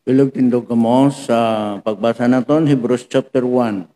Bilog tindog kamo sa pagbasa naton Hebrews chapter 1.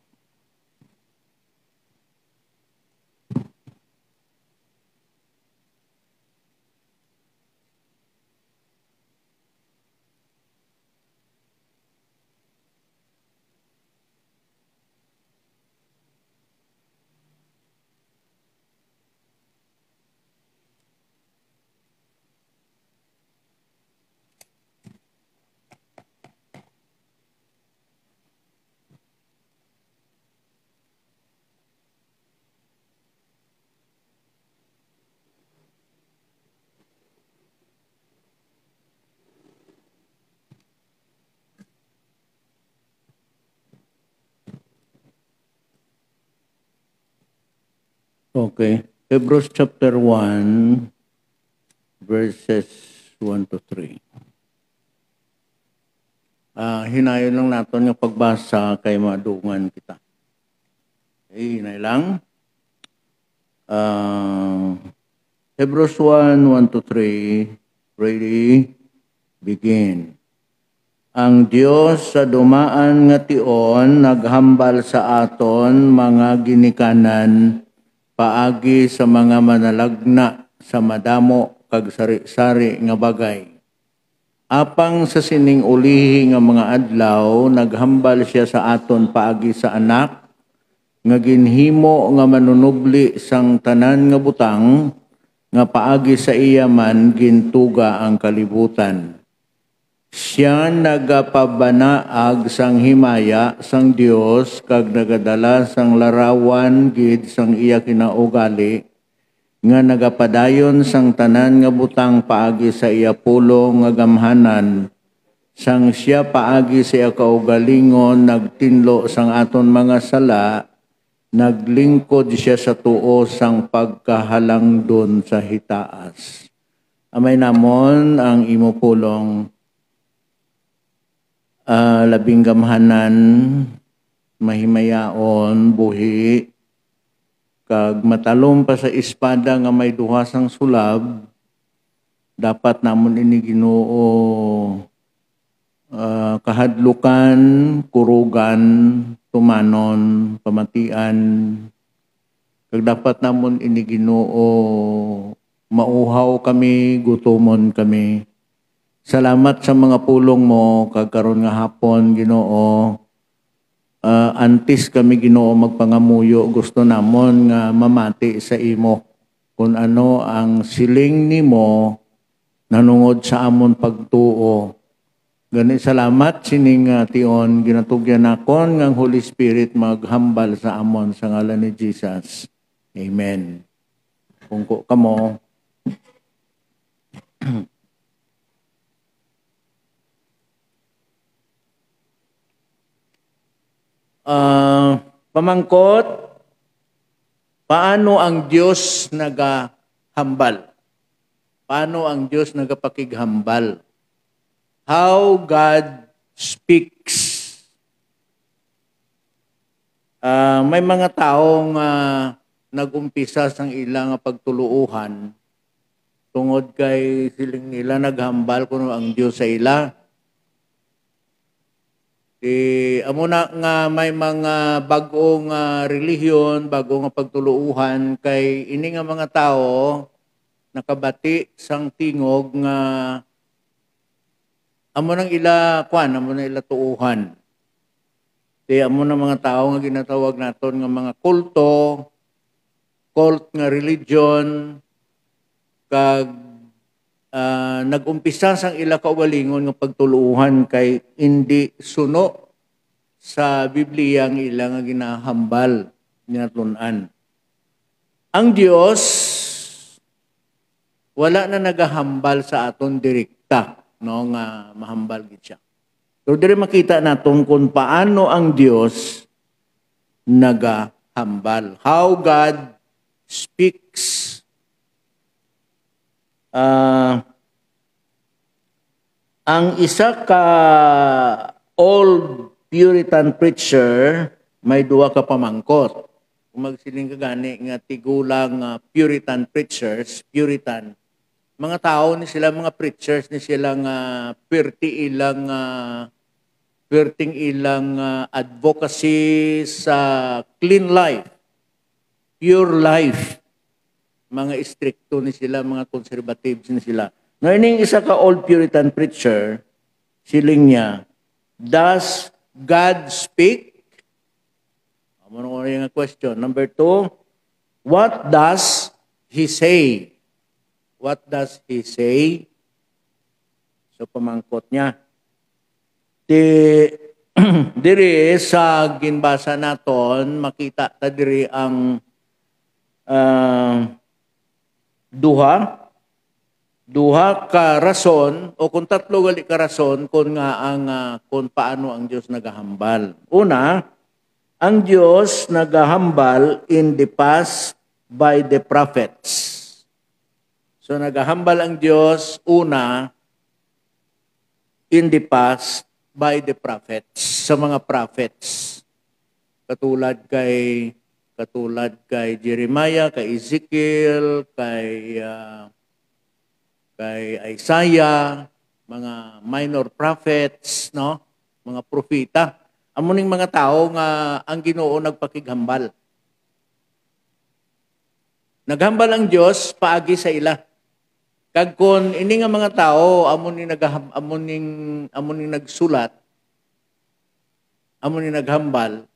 Okay. Hebrews chapter 1 verses 1 to 3. Hinayon lang naton yung pagbasa kay madungan kita. Hinay lang. Hebrews 1, 1 to 3. Ready? Begin. Ang Dios sa dumaan nga tion naghambal sa aton mga ginikanan paagi sa mga manalagna sa madamo kag sari-sari nga bagay. Apang sa sining ulihi nga mga adlaw naghambal siya sa aton paagi sa anak nga ginhimo nga manunubli sang tanan nga butang nga paagi sa iya man gintuga ang kalibutan. Siya nagapabanaag sang himaya sang Dios kag nagadala sang larawan gid sang iya kinaugali nga nagapadayon sang tanan nga butang paagi sa iya pulong nga gamhanan sang siya paagi sa iya kaugalingon nagtinlo sang aton mga sala naglingkod siya sa tuo sang pagkahalangdon sa hitaas. Amay namon ang imo pulong labing gamhanan, mahimayaon, buhi, kag matalom pa sa espada nga may duha sang sulab, dapat namon ini Ginoo kahadlukan, kurugan, tumanon, pamatian, kag dapat namon ini Ginoo mauhaw kami, gutomon kami. Salamat sa mga pulong mo kag karon nga hapon Ginoo. Antes kami Ginoo magpangamuyo, gusto namon nga mamati sa imo kung ano ang siling nimo nanungod sa amon pagtuo. Gani salamat sining tion ginatugyan nakon nga Holy Spirit maghambal sa amon sa ngalan ni Jesus. Amen. Kungko kamo. Pamangkot, paano ang Diyos nagahambal? Paano ang Diyos nagapakighambal? How God speaks. May mga taong nagumpisa sang ilang pagtuluuhan tungod kay siling nila naghambal kuno ang Diyos sa ila. Amo na nga may mga bagong relihiyon, bagong pagtuluuhan kay ini nga mga tao nakabati sang tingog nga amo nang ila amo na ila tuuhan. Amo na mga tao nga ginatawag naton nga mga kulto, cult nga religion, kag nagumpisa sang ila kaugalingon nga pagtuluhan kay hindi suno sa Biblia ang ila nga ginahambal ginatun-an. Ang Dios wala na nagahambal sa aton direkta no nga mahambal gid siya. So diri makita naton kung paano ang Dios nagahambal. How God speaks. Ang isa ka old Puritan preacher may duwa ka pamangkot. Kung magsiling ka gani nga tigulang Puritan preachers, Puritan, Mga tao ni sila, mga preachers ni sila nga perting ilang advocacy sa clean life, pure life. Mga stricto ni sila, mga conservatives ni sila. Ngayon isa ka old Puritan preacher, siling niya, does God speak? Ano yung question. Number 2, what does He say? What does He say? So pamangkot niya. Diri sa ginbasa naton, makita ta diri ang duha ka rason o kung tatlo gali ka rason kung paano ang Dios nagahambal. Una, ang Diyos nagahambal in the past by the prophets. So nagahambal ang Diyos una in the past by the prophets, sa mga prophets. Katulad kay Jeremiah, kay Ezekiel, kay Isaiah, mga minor prophets, no? Mga propeta. Amuning mga tao nga ang Ginoo nagpakighambal. Naghambal ang Dios paagi sa ila. Kag kun ini nga mga tao amuning nagsulat, amuning naghambal,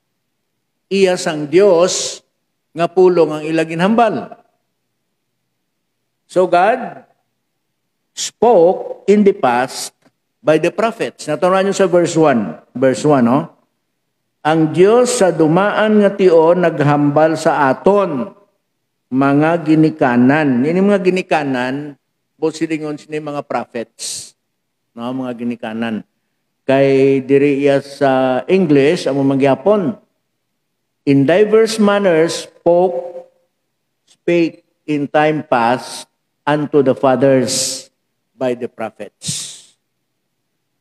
iya sang Dios nga pulong ang ila ginhambal. So God spoke in the past by the prophets. Naturuan niyo sa verse 1. Verse 1, no? Ang Diyos sa dumaan nga tion naghambal sa aton mga ginikanan. Ini mga ginikanan, silingon sini mga prophets. No, mga ginikanan. Kay diri iya sa English, amo magyapon. In diverse manners spake in time past unto the fathers by the prophets.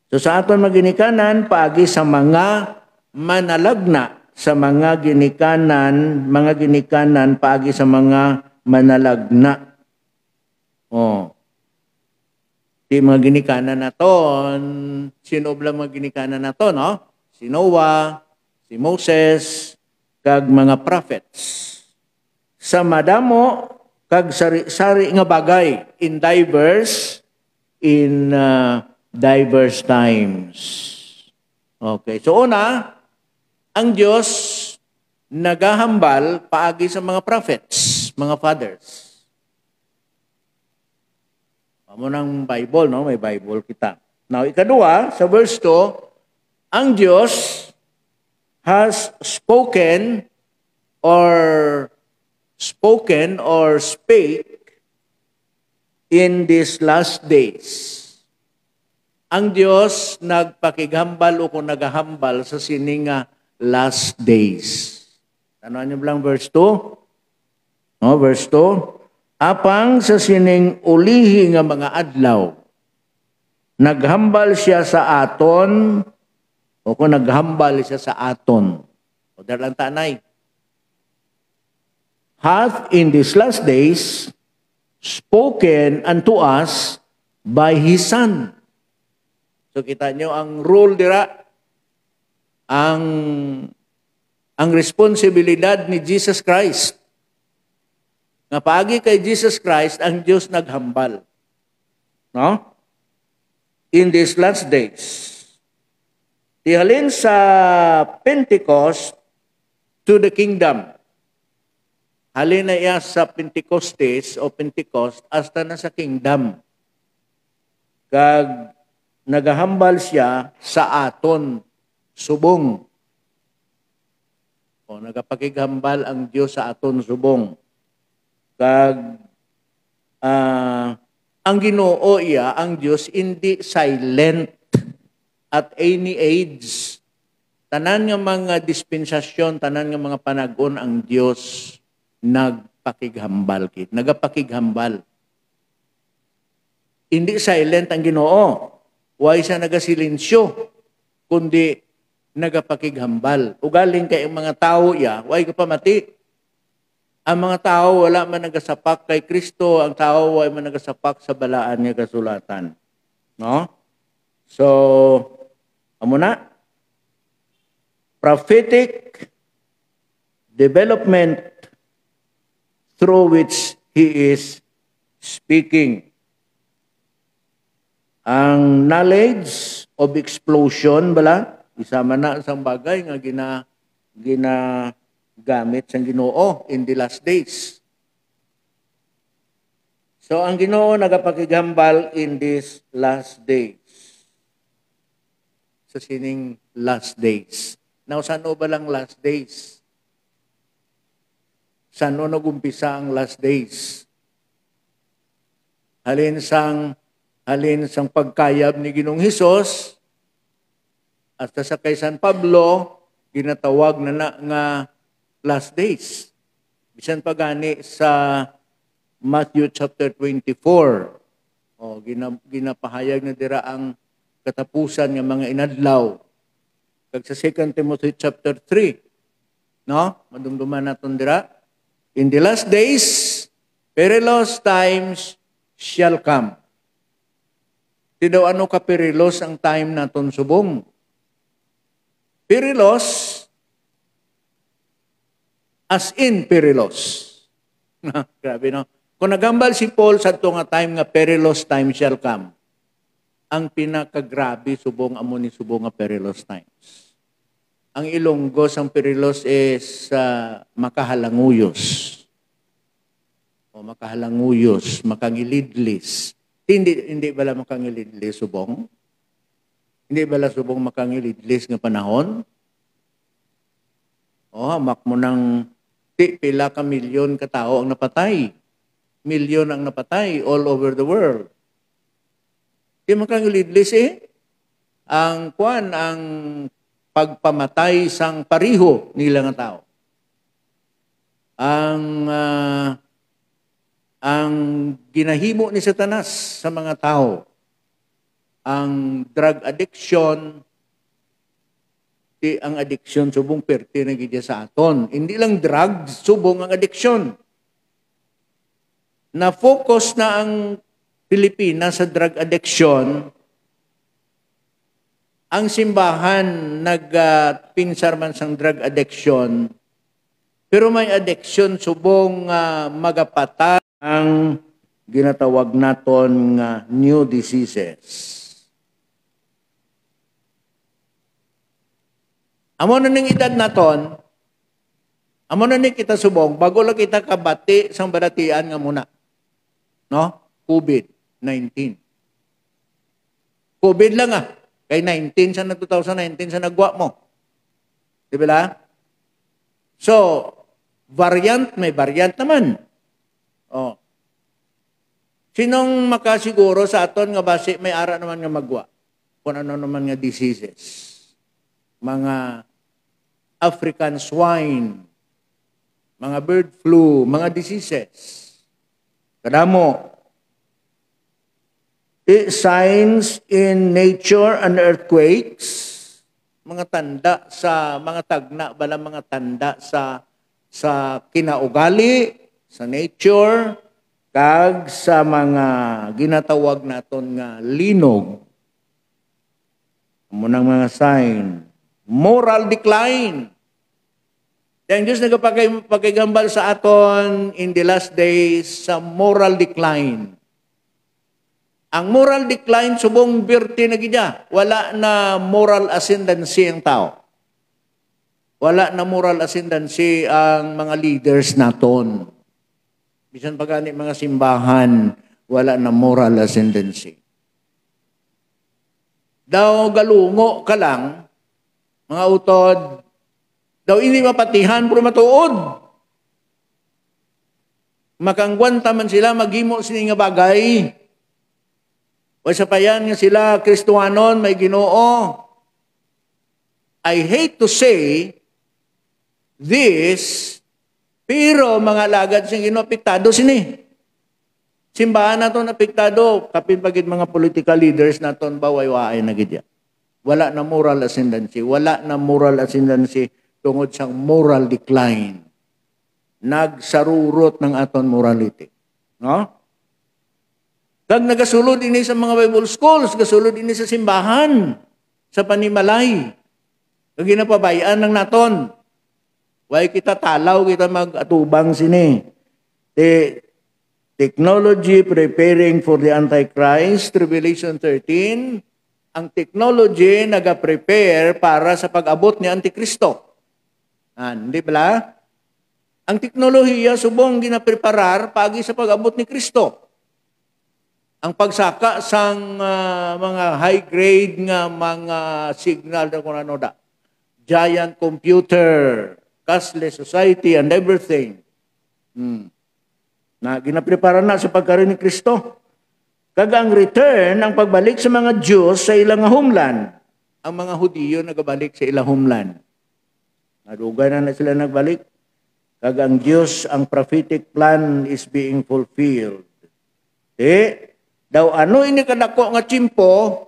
So sa aton maginikanan, paagi sa mga manalagna, sa mga ginikanan paagi sa mga manalagna. Di mga ginikanan naton, sino ba mga ginikanan naton, no? Si Noah, si Moses, kag mga prophets. Sa madamo, kag sari nga bagay, in diverse times. Okay, so una, ang Diyos nagahambal paagi sa mga prophets, mga fathers. Amo ng Bible, no? May Bible kita. Now, ikadua, sa verse 2, ang Diyos has spoken or spake in these last days. Ang Diyos nagpakighambal o kung nagahambal sa sininga last days. Ano niyo lang verse 2? No, verse 2. Apang sa sining ulihi nga mga adlaw, naghambal siya sa aton o kung naghambal siya sa aton. O dalang tanay. Hath in these last days spoken unto us by His Son. So kita nyo ang rule dira, ang responsibilidad ni Jesus Christ. Nga paagi kay Jesus Christ, ang Diyos naghambal. No? In these last days. Tihalin sa Pentecost to the kingdom. Halin na iya sa Pentecostes o Pentecost hasta na sa kingdom. Kag nagahambal siya sa aton subong. O nagapakighambal ang Dios sa aton subong. Kag ang Ginoo iya, ang Dios hindi silent at any age. Tanan nga mga dispensasyon, tanan nga mga panag-on ang Dios nagpakighambal kit. Nagapakighambal. Hindi silent ang Ginoo. Huwag siya nagasilensyo, kundi nagapakighambal. Ugaling kay mga tao ya, huwag ka pamati. Ang mga tao wala man nagasapak kay Kristo, ang tao ay man nagasapak sa balaan nga kasulatan. No? So, amo na, prophetic development through which he is speaking. Ang knowledge of explosion bala, isama na isang bagay nga ginagamit sa Ginoo in the last days. So ang Ginoo nagapakigambal in these last days. Sa sining last days. Now, saan ba lang last days? Saan nagumpisa ang last days? Halin sang pagkayab ni Ginoong Hesus at sa kay San Pablo ginatawag na nga last days. Bisan pa gani sa Matthew chapter 24. Ginapahayag na dira ang katapusan ng mga inadlaw. Kag sa 2 Timothy chapter 3, no? Madumduman naton dira. In the last days, perilous times shall come. Di daw ano ka perilous ang time naton subong. Perilous as in perilous. Grabe, no? Kung nagambal si Paul sa ito nga time nga perilous time shall come, ang pinakagrabe subong amo ni subong nga perilous times. Ang Ilonggos ang perilous is makahalanguyos. O makahalanguyos, makangilidlis. Hindi bala makangilidlis subong? Hindi bala subong makangilidlis nga panahon? O hamak mo ng pila ka milyon ka tao ang napatay. Milyon ang napatay all over the world. Di makangilidlis ang pagpamatay sang pariho nila nga tao. Ang ginahimo ni Satanas sa mga tao, ang drug addiction, ang addiction subong perti na gidya sa aton. Hindi lang drugs, subong ang addiction. Na-focus na ang Pilipinas sa drug addiction, ang simbahan nagpinsar man sang drug addiction, pero may addiction subong magapatay ang ginatawag naton nga new diseases. Amo na ning edad naton, amo na ning kita subong, bago lang kita kabati sang baratian nga muna. No? COVID-19. COVID lang kay 19 sa 2019 sa nagwa mo. Di ba? So, may variant naman. Oh. Sinong makasiguro sa aton nga base may ara naman nga magwa? Kung ano naman nga diseases. Mga African swine, mga bird flu, mga diseases. Kadamo. Signs in nature and earthquakes, mga tanda sa mga tagna bala mga tanda sa kinaugali, sa nature, kag sa mga ginatawag naton nga linog. Munang mga sign, moral decline. Ang Diyos nagpakigambal sa aton in the last days sa moral decline. Ang moral decline, subong birti na gidya. Wala na moral ascendancy ang tao. Wala na moral ascendancy ang mga leaders naton. Bisan pa gani mga simbahan, wala na moral ascendancy. Daw galungo ka lang, mga utod, daw hindi mapatihan, puro matuod. Makangwanta man sila, maghimo sini nga bagay. O sa payan nga sila, Kristuhanon, may Ginoo. I hate to say this, pero mga lagad siyang Ginoo, apektado sini. Simbahan naton apektado, kapin pagid mga political leaders naton baway-waay na gidya. Wala na moral ascendancy. Wala na moral ascendancy tungod sa moral decline. nagsarurot ng aton morality. No? Kag nagasulod ini sa mga Bible schools, gasulod ini sa simbahan, sa panimalay. Kag ginapabayaan ng naton. Why kita talaw, kita mag-atubang sini. Technology preparing for the Antichrist, Revelation 13, ang technology nag-prepare para sa pag-abot ni Antikristo. Hindi pala? Ang teknolohiya subong ginapreparar pagi sa pag-abot ni Kristo. Ang pagsaka sang mga high-grade nga mga signal na kung ano da. Giant computer, cashless society, and everything. Na ginaprepara na sa pagkaroon ni Kristo. Kagang return, ang pagbalik sa mga Diyos sa ilang homeland. Ang mga Hudiyo nagabalik sa ilang homeland. Nadugay na sila nagbalik. Kagang Diyos, ang prophetic plan is being fulfilled. Daw ano ini kadako nga tiyempo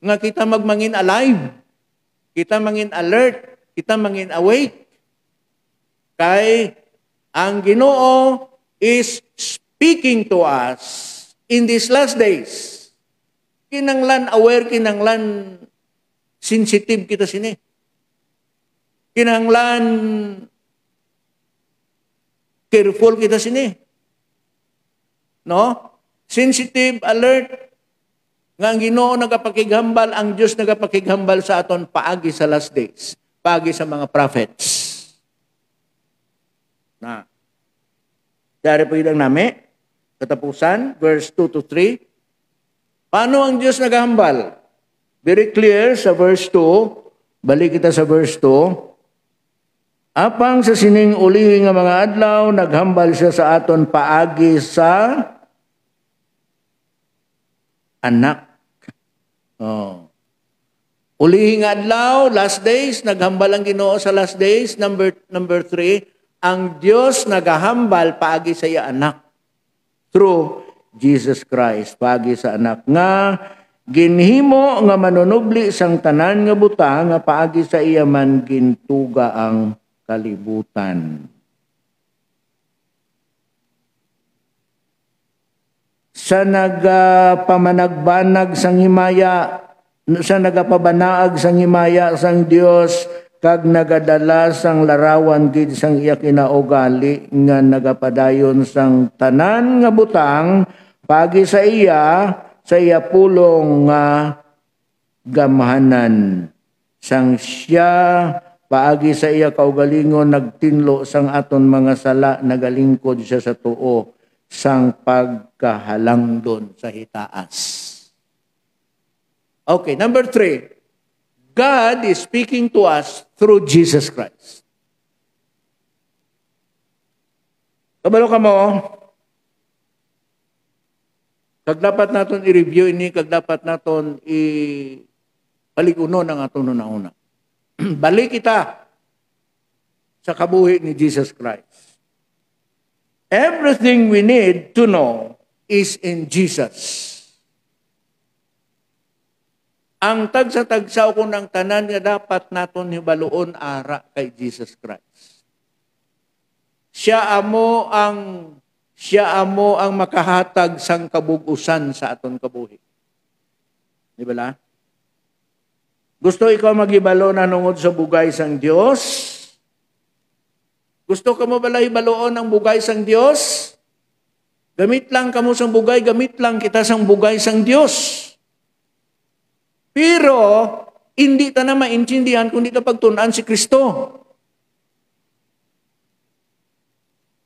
nga kita magmangin alive. Kita mangin alert. Kita mangin awake. Kay ang Ginoo is speaking to us in these last days. Kinanglan aware, kinanglan sensitive kita sini. Kinanglan careful kita sini. No? Sensitive, alert. Nga ang Ginoo nagapakighambal, ang Diyos nagapakighambal sa aton paagi sa last days. Paagi sa mga prophets. Na. Dari po ilang nami. Katapusan, verse 2 to 3. Paano ang Diyos naghambal? Very clear sa verse 2. Balik kita sa verse 2. Apang sa sining ulihi nga mga adlaw, naghambal siya sa aton paagi sa anak. Ulihi nga adlaw, last days, naghambal ang Ginoo sa last days. Number 3, ang Diyos naghambal paagi sa iya anak. Through Jesus Christ, pagi sa anak nga, ginhimo nga manunubli sang tanan nga butang, nga paagi sa iya man gintuga ang kalibutan. Sa nagapamanagbanag sang himaya, sa nagapabanaag sang himaya sang Dios, kag nagadala sang larawan gid sang iya kinaugali nga nagapadayon sang tanan nga butang pagi sa iya pulong nga gamhanan sang siya paagi sa iya kaugalingon nagtinlo sang aton mga sala nagalingkod siya sa tuo sang pagkahalangdon sa hitaas. Okay, number 3. God is speaking to us through Jesus Christ. Kabalo ka mo, kag dapat naton i-review ini, kag dapat naton i-paliguno ng aton una-una. Balik kita sa kabuhi ni Jesus Christ. Everything we need to know is in Jesus. Ang tagsa-tagsaw ko ng tanan nga dapat naton hibaluon ara kay Jesus Christ. Siya amo ang makahatag sang kabug-usan sa aton kabuhi. Di ba? Gusto ikaw magibalo na nungod sa bugay sang Dios? Gusto ka mo bala hibaloon ang bugay sang Dios? Gamit lang kamo sang bugay, gamit lang kita sang bugay sang Dios. Pero, hindi ta na maintindihan kung di ta pagtunaan si Kristo.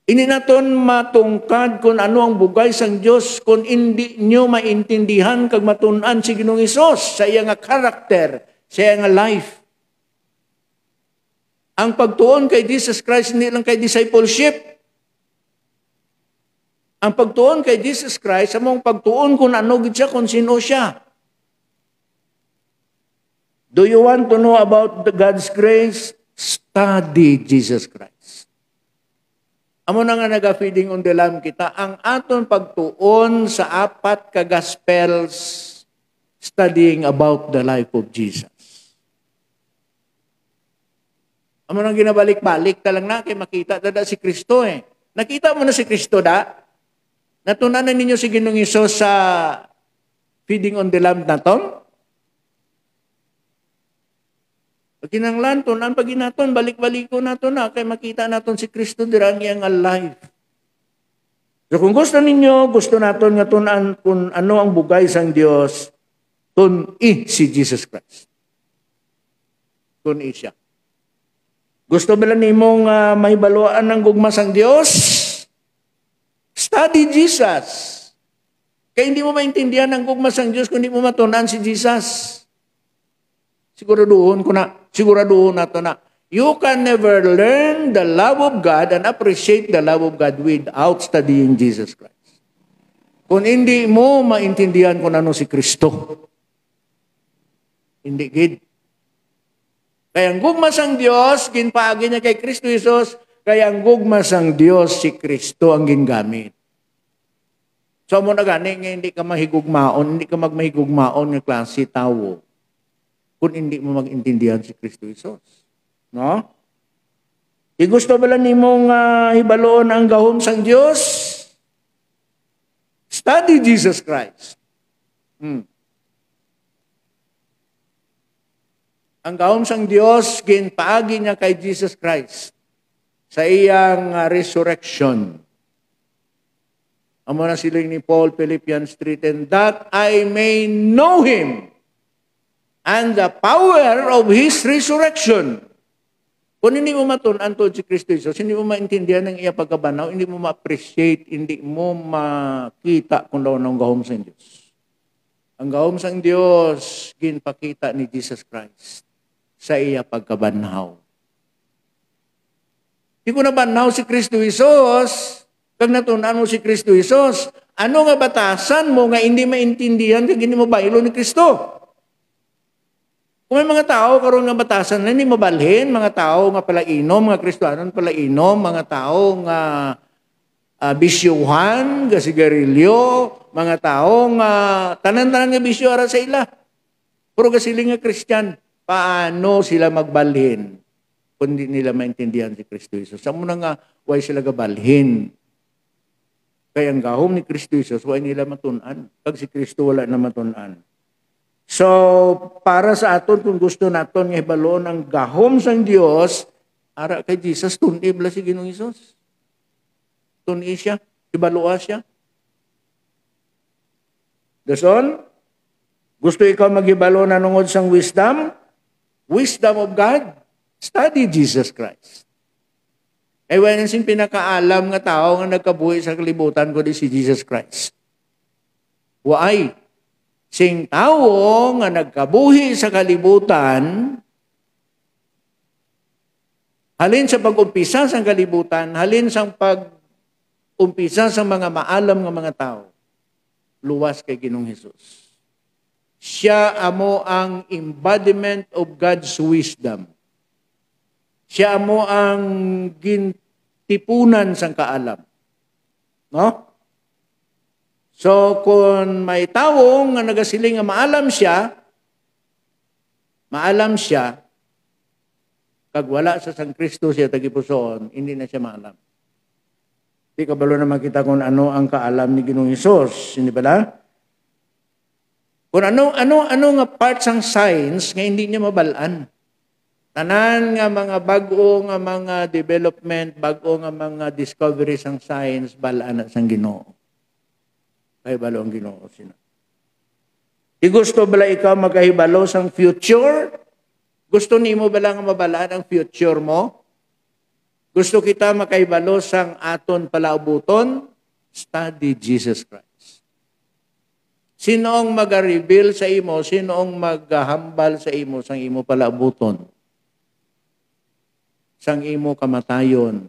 Hindi naton matungkad kung ano ang bugay sang Diyos kung hindi nyo maintindihan kag matunan si Ginoong Hesus sa iya nga karakter, sa iya nga life. Ang pagtuon kay Jesus Christ hindi lang kay discipleship. Ang pagtuon kay Jesus Christ, among pagtuon kung ano gid siya, kung sino siya. Do you want to know about God's grace? Study Jesus Christ. Amo na nga naga-feeding on the lamb kita, ang aton pagtuon sa 4 ka Gospels, studying about the life of Jesus. Amo nang ginabalik-balik ta lang na kay makita dada si Kristo eh. Nakita mo na si Kristo da? Natunan na ninyo si Ginoong Hesus sa feeding on the lamb naton? Kinanglan ton ang paginaton balik-baliko naton na kay makita naton si Kristo dira ang iyang alive. So kung gusto ninyo, gusto naton nga tunan kung ano ang bugay sang Dios, tun-i si Jesus Christ. Tun-i siya. Gusto ba nimong mahibaluan ng gugma sang Dios? Study Jesus. Kaya hindi mo maintindihan ang gugma sang Dios kung hindi mo matunan si Jesus. Siguraduhon nato na you can never learn the love of God and appreciate the love of God without studying Jesus Christ. Kung hindi mo maintindihan kung ano si Kristo, hindi gid. Kaya ang gugma sang Dios, ginpaagi niya kay Kristo Jesus, kaya ang gugma sang Dios, si Kristo ang gingamit. So mo na gani nga hindi ka mahigugmaon, hindi ka magmahigugmaon nga klase tawo kung hindi mo mag-intindihan si Kristo Jesus. No? Di gusto ba lang nimong hibaloon ang gahom sang Diyos? Study Jesus Christ. Ang gahom sang Diyos, ginpaagi niya kay Jesus Christ sa iyang resurrection. Amo na siling ni Paul, Philippians 3:10, that I may know Him and the power of His resurrection. Kung hindi mo matunan to si Kristo Jesus, hindi mo maintindihan ng iya pagkabanaw, hindi mo ma-appreciate, hindi mo makita kung daw ang gahom sa Diyos. Ang gahom sa Diyos, ginpakita ni Jesus Christ sa iya pagkabanaw. Di ko nabanaw si Kristo Jesus, kag natunan mo si Kristo Jesus, ano nga batasan mo nga hindi maintindihan kag hindi mo baylo ni Kristo? Kung may mga tao karon nga batasan na hindi mo balhin, mga tao nga pala inom, mga Kristiyano pala inom, mga tao nga bisyuhan, nga sigarilyo, mga tao nga tanan-tanan nga bisyo ara sa ila. Pero kasiling nga Kristyan, paano sila magbalhin kung hindi nila maintindihan si Kristo Jesus? Sa muna nga, why sila gabalhin? Kaya ang gahom ni Kristo Jesus, why nila matunan? Pag si Kristo wala na matunan. So, para sa aton, kung gusto naton nga ibaloon ang gahom sang Dios, ara kay Jesus, tun-i bala si Ginoong Hesus. Tun-i siya, ibaloa siya. Dason, gusto ikaw mag-ibalo na nungod sang wisdom? Wisdom of God, study Jesus Christ. Eh, wala sing pinakaalam nga tao nga nagkabuhi sa kalibutan ko di si Jesus Christ. Why? Sing tao nga nagkabuhi sa kalibutan, halin sa pag-umpisa sa kalibutan, halin sa pag-umpisa sa mga maalam nga mga tao, luwas kay Ginoong Hesus. Siya amo ang embodiment of God's wisdom. Siya amo ang gintipunan sang kaalam. No? So, kung may tao nga nagasiling nga maalam siya, kag wala sa Sang Kristo siya tagipusoon, hindi na siya maalam. Di kabalo na makita kung ano ang kaalam ni Ginoong Hesus, hindi ba? Kung ano nga parts ng science nga hindi niya mabalaan. Tanan nga mga bago nga mga development, bago nga mga discoveries ng science, balaan na sang Ginoo. Kay balo ang Ginoo sina. Di gusto bala ikaw magkahibalo sang future? Gusto nimo bala nga mabalaan ang future mo? Gusto kita makahibalo sang aton palaubuton? Study Jesus Christ. Sino ang mag-reveal sa imo? Sino ang maghambal sa imo sang imo palaubuton? Sang imo kamatayon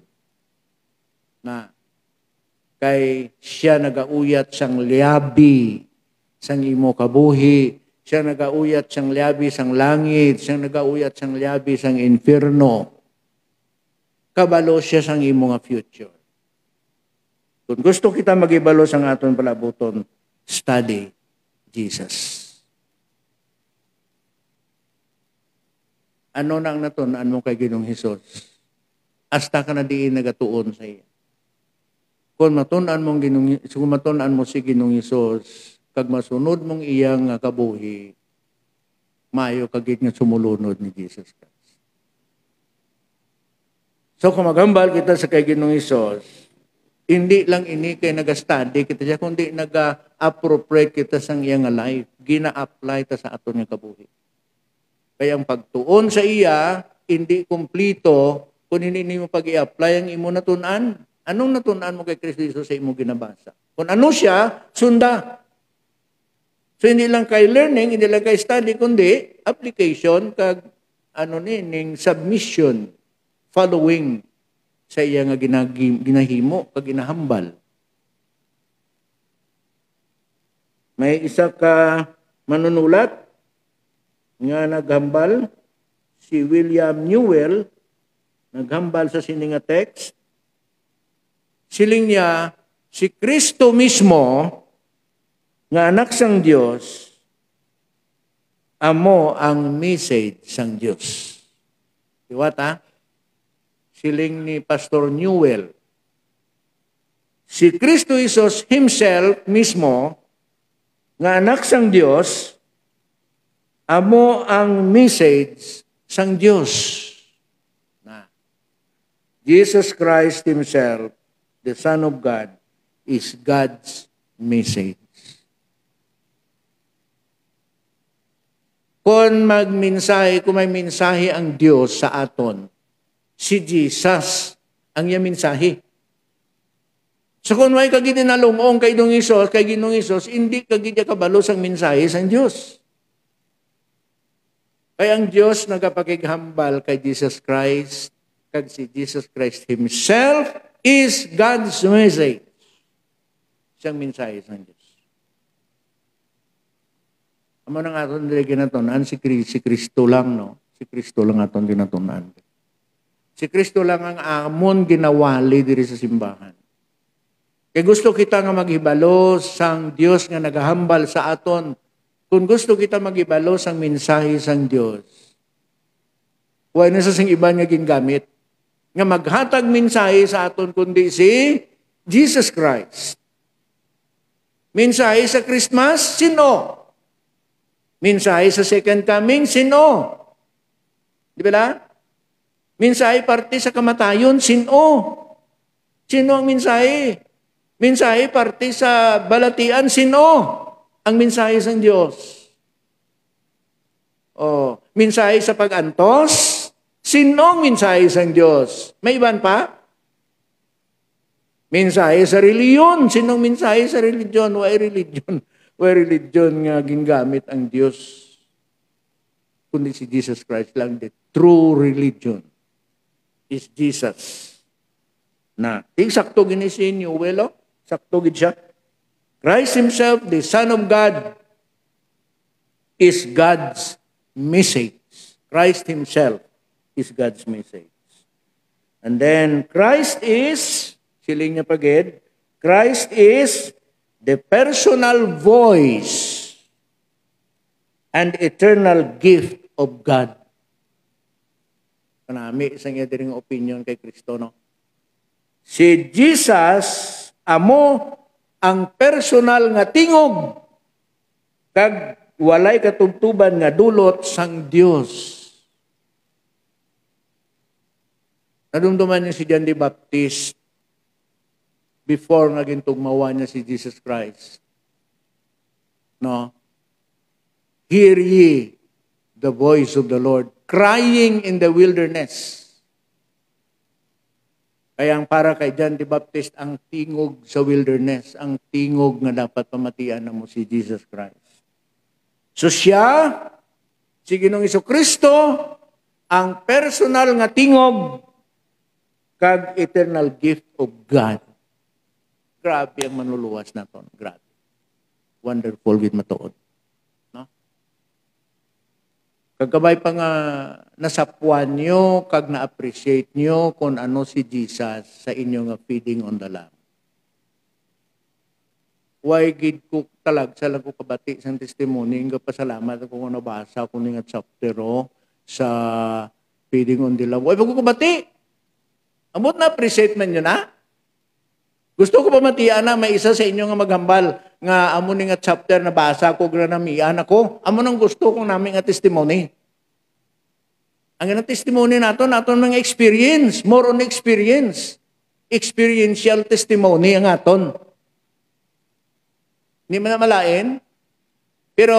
na kay siya nagauyat sang liabi sang imo kabuhi, siya nagauyat sang liabi sang langit, siya nagauyat sang liabi sang inferno. Kabalo siya sang imo nga future. Kung gusto kita magibalo sang aton palabuton, study Jesus. Ano na ang natunan mo kay Ginoong Hesus? Hasta ka na diin nagatuon sa iya. Kung matunan mo si Ginoong Hesus, kag masunod mong iyang kabuhi, maayo kagit nga sumulunod ni Jesus Christ. So kung magambal kita sa kay Ginoong Hesus, hindi lang ini kay nag-study kita siya, kundi nag-appropriate kita sa iyang life. Gina-apply ta sa aton nga kabuhi. Kaya ang pagtuon sa iya, hindi kumplito kung hindi mo pag-i-apply ang imo natunan. Anong natunan mo kay Kristo Jesus sa imo ginabasa? Kung ano siya, sunda. So hindi lang kay learning, hindi lang kay study, kundi application kag ning submission, following sa iya nga ginahimo kag ginahambal. May isa ka manunulat nga naghambal, si William Newell, naghambal sa sini nga text. Siling niya, si Kristo mismo, nga anak sang Dios, amo ang message sang Dios. Diwata? Siling ni Pastor Newell. Si Kristo Jesus himself mismo, nga anak sang Dios, amo ang message sang Dios. Na Jesus Christ himself, the Son of God, is God's message. Kung may mensahe ang Diyos sa aton, si Jesus ang iya mensahe. So kung may kagiti nalungong kay Ginoong Hesus, hindi kagiti kabalo sang mensahe sang Diyos. Kaya ang Diyos nagapakighambal kay Jesus Christ, kag si Jesus Christ himself is God's message. Siyang mensahe sang Diyos. Amo nang aton diri ginatunan si Kristo lang, no? Si Kristo lang aton ginatunan. Si Kristo lang ang amon ginawali diri sa simbahan. Kaya gusto kita nga maghibalo sang Dios nga nagahambal sa aton. Kung gusto kita maghibalo sang mensahe sang Dios, huwag na sa sing iban nga gingamit. Nga maghatag mensahe sa aton kundi si Jesus Christ. Mensahe sa Christmas, sino? Mensahe sa second coming, sino? Di ba? Mensahe parte sa kamatayon, sino? Sino ang mensahe? Mensahe parte sa balatian, sino? Ang mensahe sa Diyos. Mensahe sa pag-antos, sino ang mensahe sa Diyos? May iban pa? Mensahe sa reliyon, sino ang mensahe sa reliyon? Why religion? Why religion nga gingamit ang Diyos? Kundi si Jesus Christ lang. The true religion is Jesus. Na, sakto gini si Newell, sakto gid siya. Christ himself, the Son of God, is God's message. Christ himself is God's message. And then, Christ is, siling niya pagid, Christ is the personal voice and eternal gift of God. Kanami, isang iya diring opinion kay Kristo, no? Si Jesus, amo ang personal nga tingog kag walay katubtuban nga dulot sang Dios. Nadumduman niya si John the Baptist before naging tugmawa niya si Jesus Christ. No? Hear ye the voice of the Lord crying in the wilderness. Kaya ang para kay John the Baptist, ang tingog sa wilderness, ang tingog nga dapat pamatian na mo si Jesus Christ. So siya, si Ginoong Jesucristo, ang personal nga tingog kag eternal gift of God. Grabe ang manluluwas naton. Grabe. Wonderful with matuod. No? Kagabay pa nga nasapuan nyo, kag na-appreciate nyo kung ano si Jesus sa inyo nga feeding on the Lamb. Why gid ko talag sa lang ko kabati sang testimony, nga pasalamat ako nga nabasa ko nga chapter sa feeding on the love. Ay, pagkukubati. Amot na, appreciate man yun, ha? Gusto ko pa matiya na may isa sa inyo nga maghambal nga amo ni nga chapter na basa ko gra namian ako. Amo nang gusto kong namin nga testimony. Ang nga testimony naton mga experience, more on experience. Experiential testimony ang aton. Hindi man na malain. Pero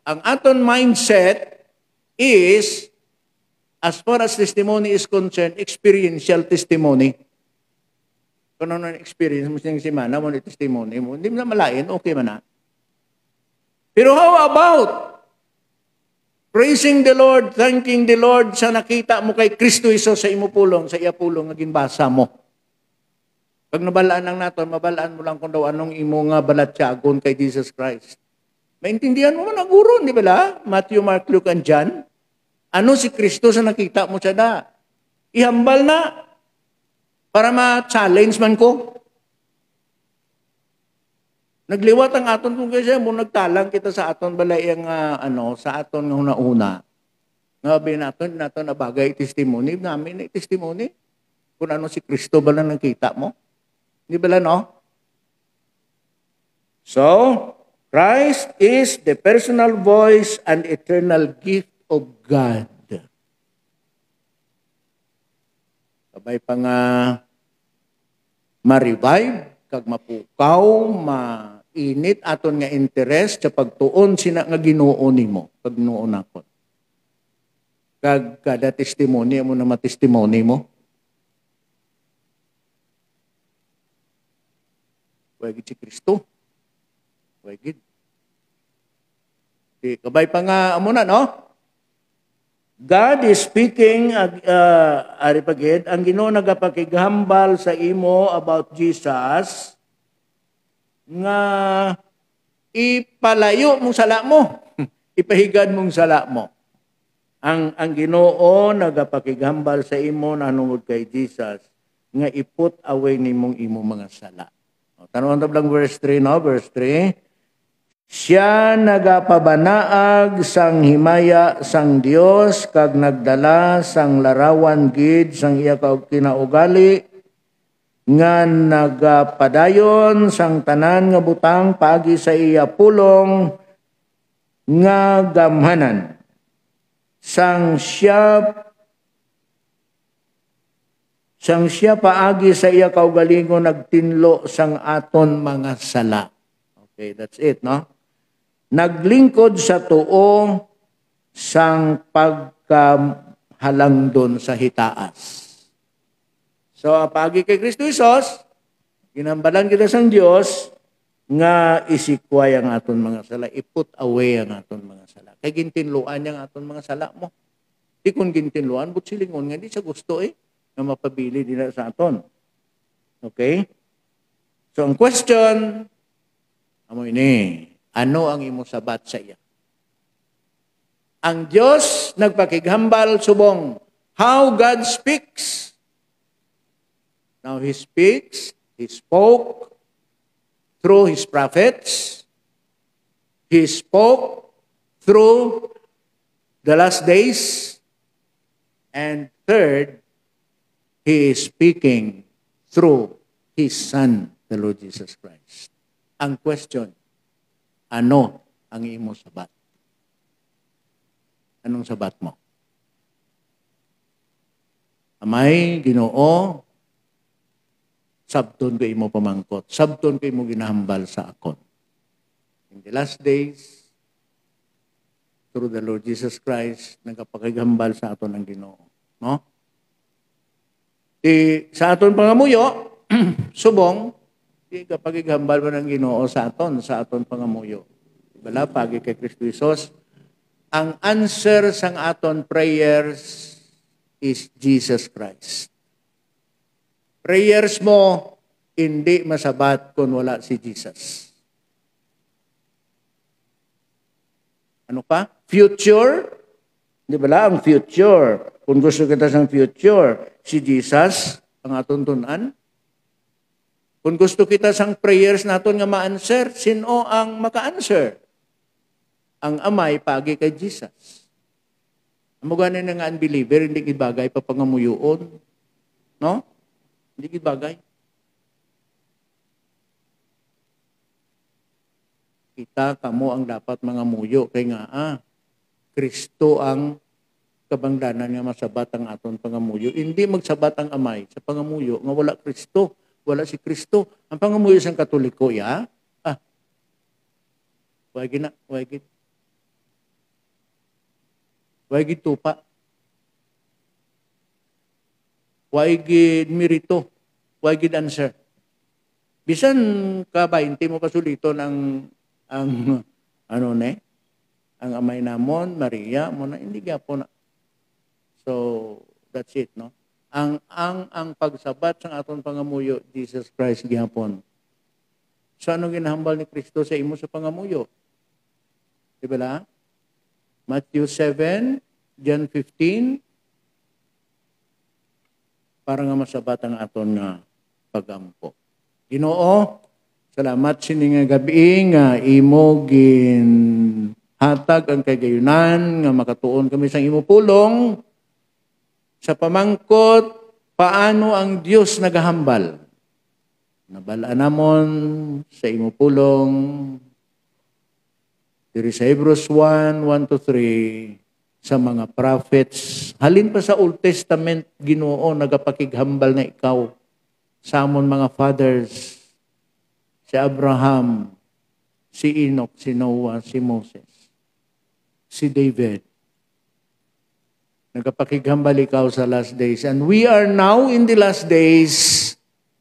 ang aton mindset is, as far as testimony is concerned, experiential testimony. Kung ano ang experience mo siyang simana mo, testimony mo, hindi mo na malain, okay man na. Pero how about praising the Lord, thanking the Lord sa nakita mo kay Kristo Hesus sa imo pulong, sa iya pulong, naging basa mo. Pag nabalaan lang natin, mabalaan mo lang kung daw anong imo nga balatyagon kay Jesus Christ. Maintindihan mo man ang guro, di ba la? Matthew, Mark, Luke, and John. Ano si Kristo sa nakita mo siya na? Ihambal na para ma-challenge man ko. Nagliwat ang aton kung kasi mo nagtalang kita sa aton balay ang sa aton nga una. Nga ba naton na bagay testimony namin na testimony kung ano si Kristo ba lang nakita mo? Di ba no? So, Christ is the personal voice and eternal gift of God. Sabay pa nga ma-revive, kag mapukaw, mainit aton nga interest sa pagtuon sina nga Ginoo nimo, pag noon ako. Kag kada testimony mo na matestimony mo. Wagid si Kristo. Wagid. Kabay pa nga amo na, no? God is speaking, aripagid, ang Ginoo nagapakighambal sa imo about Jesus, nga ipalayo mong sala mo, ipahigad mong sala mo. Ang Ginoo nagapakighambal sa imo nanungod kay Jesus, nga iput away nimong imo mga sala. Tanong lang verse 3, no? Verse 3. Siya nagapabanaag sang himaya sang Dios kag nagdala sang larawan gid sang iya kinaugali nga nagapadayon sang tanan nga butang paagi sa iya pulong nga gamhanan sang siya paagi sa iya kaugalingon nagtinlo sang aton mga sala. Okay, that's it, no? Naglingkod sa tuo sang pagkahalangdon sa hitaas. So, pagi kay Kristo Hesus, ginambalan kita sang Dios nga isikway ang aton mga sala, iput away ang aton mga sala. Kay gintinluan niya ang aton mga sala mo. Di kung gintinluan, but silingon nga di sa gusto na mapabili din sa aton. Okay? So, ang question, amo ini, ano ang imo sabat sa iya? Ang Diyos nagpakighambal subong how God speaks. Now He speaks, He spoke through His prophets. He spoke through the last days. And third, He is speaking through His Son, the Lord Jesus Christ. Ang question, ano ang imo sabat? Anong sabat mo? Amay, Ginoo, sabton ko imo pamangkot. Sabton ko imo ginahambal sa akon. In the last days, through the Lord Jesus Christ, nagkapakighambal sa aton ang Ginoo. No? Sa aton pangamuyo, subong, kapag ighambal mo ng Ginoo sa aton pangamuyo. Bala, pagi kay Kristo Hesus, ang answer sang aton prayers is Jesus Christ. Prayers mo, hindi masabat kung wala si Jesus. Ano pa? Future? Di ba ang future? Kung gusto kita sang future, si Jesus, ang aton tunan. Kung gusto kita sang prayers naton nga ma-answer, sino ang maka-answer? Ang amay pagi kay Jesus. Amo ganin nga unbeliever, hindi gid bagay pa pangamuyoon. No? Hindi gid bagay. Kita, kamo ang dapat mga muyo. Kaya nga, Kristo ang kabangdanan nga masabat ang aton pangamuyo. Hindi magsabat ang amay sa pangamuyo nga wala Kristo. Wala si Kristo. Ang pangamuyo sa Katoliko, wagid na, wagid. Wagid tupa. Wagid mirito. Wagid answer. Bisan ka 20 mo pasulito ng ang ang amay namon, Maria mo na hindi gyapon na. So that's it, no? Ang pagsabat sa aton pangamuyo, Jesus Christ gyapon. So ano ginahambal ni Kristo sa imo sa pangamuyo? Di ba la? Matthew 7, John 15, para nga masabat ang aton nga pagampo. Ginoo, salamat sini nga gabi nga imo gin hatag ang kagayunan nga makatuon kami sa imo pulong sa pamangkot paano ang Dios nagahambal. Nabalaan namon sa imo pulong diri sa Hebrews 1:1-3 sa mga prophets. Halin pa sa Old Testament, Ginoo nagapakighambal na ikaw sa amon mga fathers, si Abraham, si Enoch, si Noah, si Moses, si David. Nagapakighambal ikaw sa last days. And we are now in the last days.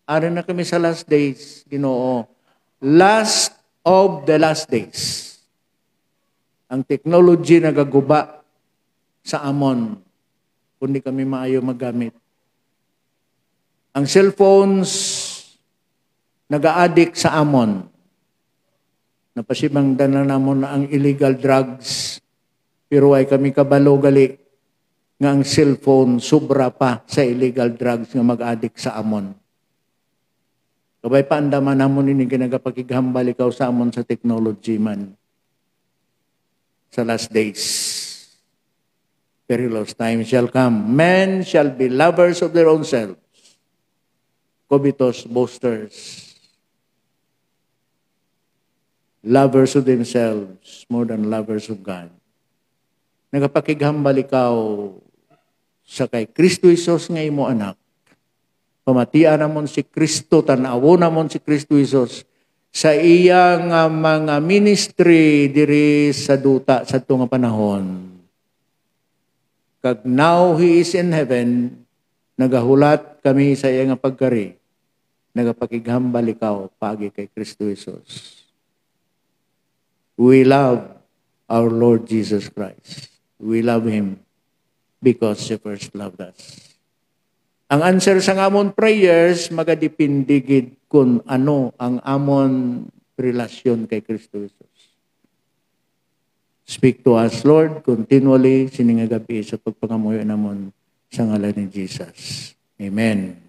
Ari na kami sa last days, Ginoo. Last of the last days. Ang technology nagaguba sa amon kundi kami maayo maggamit. Ang cellphones naga-addict sa amon. Napasibangdan na namon ang illegal drugs. Pero ay kami kabalo gali nga ang cellphone sobra pa sa illegal drugs nga mag-addict sa amon. Kabay pa andaman namon ini ginagapakighambal ikaw sa amon sa technology man. Sa last days. Perilous times shall come. Men shall be lovers of their own selves. Covetous, boasters, lovers of themselves more than lovers of God. Nagapakighambal ikaw sa kay Kristo Jesus nga imo anak. Pamatian namon si Kristo, tanawo namon si Kristo Jesus sa iyang mga ministry diri sa duta sa tunga panahon. Kag now He is in heaven, nagahulat kami sa iyang pagkari, nagapakighambal ikaw pagi kay Kristo Jesus. We love our Lord Jesus Christ. We love Him because He first loved us. Ang answer sa amon prayers, magadipindigid kung ano ang amon relasyon kay Kristo Jesus. Speak to us, Lord, continually, siningagabi sa pagpangamuyo namon sa ngalan ni Jesus. Amen.